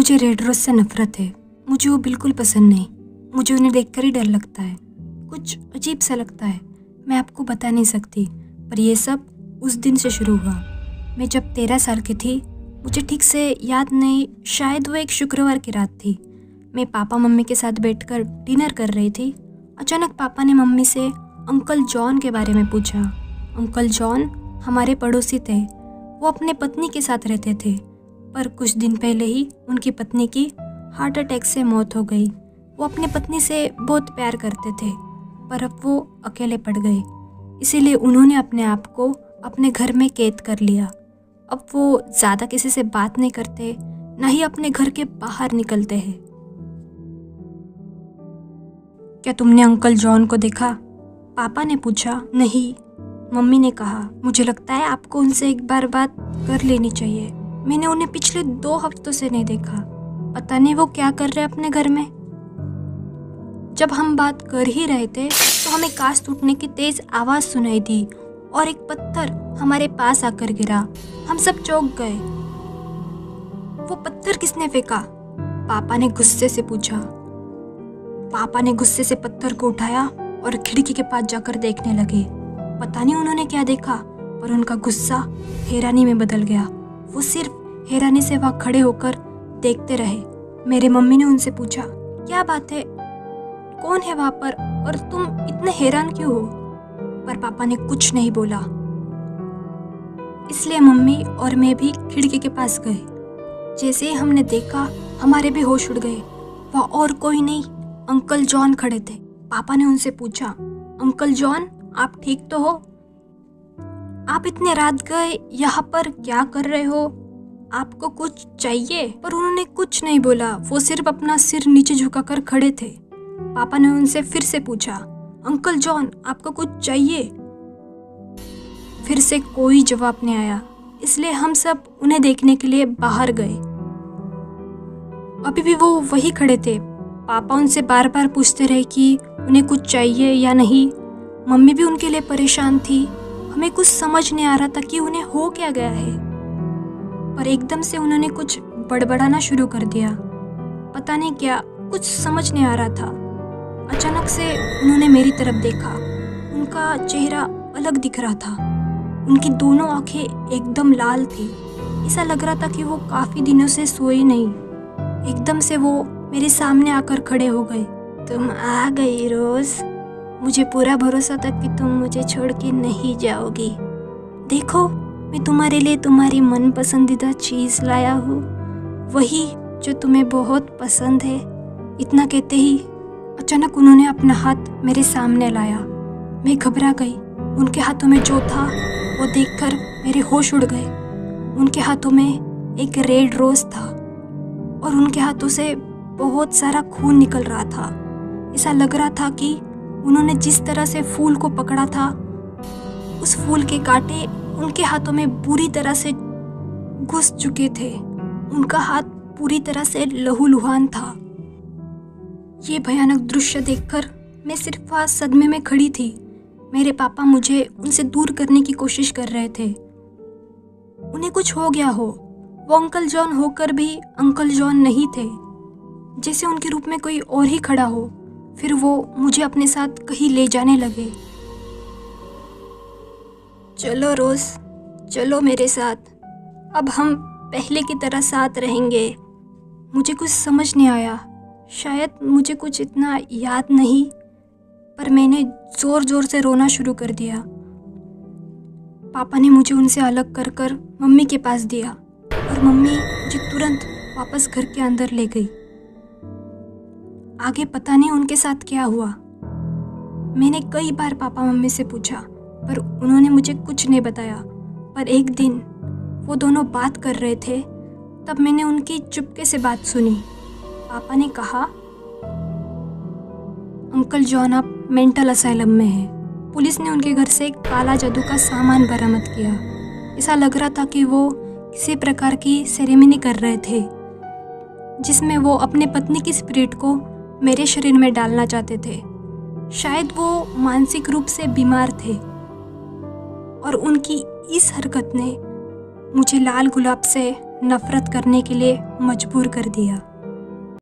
मुझे red rose से नफ़रत है। मुझे वो बिल्कुल पसंद नहीं। मुझे उन्हें देखकर ही डर लगता है, कुछ अजीब सा लगता है। मैं आपको बता नहीं सकती, पर यह सब उस दिन से शुरू हुआ। मैं जब 13 साल की थी, मुझे ठीक से याद नहीं, शायद वो एक शुक्रवार की रात थी। मैं पापा मम्मी के साथ बैठकर डिनर कर रही थी। अचानक पापा ने मम्मी से अंकल जॉन के बारे में पूछा। अंकल जॉन हमारे पड़ोसी थे। वो अपने पत्नी के साथ रहते थे, पर कुछ दिन पहले ही उनकी पत्नी की हार्ट अटैक से मौत हो गई। वो अपनी पत्नी से बहुत प्यार करते थे, पर अब वो अकेले पड़ गए। इसीलिए उन्होंने अपने आप को अपने घर में कैद कर लिया। अब वो ज़्यादा किसी से बात नहीं करते, ना ही अपने घर के बाहर निकलते हैं। क्या तुमने अंकल जॉन को देखा? पापा ने पूछा। नहीं, मम्मी ने कहा। मुझे लगता है आपको उनसे एक बार बात कर लेनी चाहिए। मैंने उन्हें पिछले 2 हफ्तों से नहीं देखा। पता नहीं वो क्या कर रहे अपने घर में। जब हम बात कर ही रहे थे तो हमें कांच टूटने की तेज आवाज सुनाई दी और एक पत्थर हमारे पास आकर गिरा। हम सब चौंक गए। वो पत्थर किसने फेंका? पापा ने गुस्से से पूछा। पापा ने गुस्से से पत्थर को उठाया और खिड़की के पास जाकर देखने लगे। पता नहीं उन्होंने क्या देखा, पर उनका गुस्सा हैरानी में बदल गया। वो सिर्फ हैरानी से वहां खड़े होकर देखते रहे। मेरे मम्मी ने उनसे पूछा, क्या बात है, कौन है वहां पर और तुम इतने हैरान क्यों हो? पर पापा ने कुछ नहीं बोला। इसलिए मम्मी और मैं भी खिड़की के पास गए। जैसे ही हमने देखा, हमारे भी होश उड़ गए। वहाँ और कोई नहीं, अंकल जॉन खड़े थे। पापा ने उनसे पूछा, अंकल जॉन, आप ठीक तो हो? आप इतने रात गए यहाँ पर क्या कर रहे हो? आपको कुछ चाहिए? पर उन्होंने कुछ नहीं बोला। वो सिर्फ अपना सिर नीचे झुकाकर खड़े थे। पापा ने उनसे फिर से पूछा, अंकल जॉन, आपको कुछ चाहिए? फिर से कोई जवाब नहीं आया। इसलिए हम सब उन्हें देखने के लिए बाहर गए। अभी भी वो वही खड़े थे। पापा उनसे बार बार पूछते रहे कि उन्हें कुछ चाहिए या नहीं। मम्मी भी उनके लिए परेशान थी। हमें कुछ समझ नहीं आ रहा था कि उन्हें हो क्या गया है। पर एकदम से उन्होंने कुछ बड़बड़ाना शुरू कर दिया। पता नहीं क्या, कुछ समझ नहीं आ रहा था। अचानक से उन्होंने मेरी तरफ देखा। उनका चेहरा अलग दिख रहा था। उनकी दोनों आंखें एकदम लाल थी। ऐसा लग रहा था कि वो काफी दिनों से सोए नहीं। एकदम से वो मेरे सामने आकर खड़े हो गए। तुम आ गई रोज। मुझे पूरा भरोसा था कि तुम मुझे छोड़ के नहीं जाओगी। देखो, मैं तुम्हारे लिए तुम्हारी मन पसंदीदा चीज लाया हूँ, वही जो तुम्हें बहुत पसंद है। इतना कहते ही अचानक उन्होंने अपना हाथ मेरे सामने लाया। मैं घबरा गई। उनके हाथों में जो था वो देखकर मेरे होश उड़ गए। उनके हाथों में एक रेड रोज था और उनके हाथों से बहुत सारा खून निकल रहा था। ऐसा लग रहा था कि उन्होंने जिस तरह से फूल को पकड़ा था, उस फूल के कांटे उनके हाथों में बुरी तरह से घुस चुके थे। उनका हाथ पूरी तरह से लहूलुहान था। ये भयानक दृश्य देखकर मैं सिर्फ वहाँ सदमे में खड़ी थी। मेरे पापा मुझे उनसे दूर करने की कोशिश कर रहे थे। उन्हें कुछ हो गया हो। वो अंकल जॉन होकर भी अंकल जॉन नहीं थे, जैसे उनके रूप में कोई और ही खड़ा हो। फिर वो मुझे अपने साथ कहीं ले जाने लगे। चलो रोज, चलो मेरे साथ। अब हम पहले की तरह साथ रहेंगे। मुझे कुछ समझ नहीं आया। शायद मुझे कुछ इतना याद नहीं, पर मैंने जोर जोर से रोना शुरू कर दिया। पापा ने मुझे उनसे अलग कर कर मम्मी के पास दिया और मम्मी मुझे तुरंत वापस घर के अंदर ले गई। आगे पता नहीं उनके साथ क्या हुआ। मैंने कई बार पापा मम्मी से पूछा, पर उन्होंने मुझे कुछ नहीं बताया। पर एक दिन वो दोनों बात कर रहे थे, तब मैंने उनकी चुपके से बात सुनी। पापा ने कहा, अंकल जॉन अब मेंटल असाइलम में है। पुलिस ने उनके घर से एक काला जादू का सामान बरामद किया। ऐसा लग रहा था कि वो किसी प्रकार की सेरेमनी कर रहे थे, जिसमें वो अपने पत्नी की स्पिरिट को मेरे शरीर में डालना चाहते थे। शायद वो मानसिक रूप से बीमार थे और उनकी इस हरकत ने मुझे लाल गुलाब से नफरत करने के लिए मजबूर कर दिया।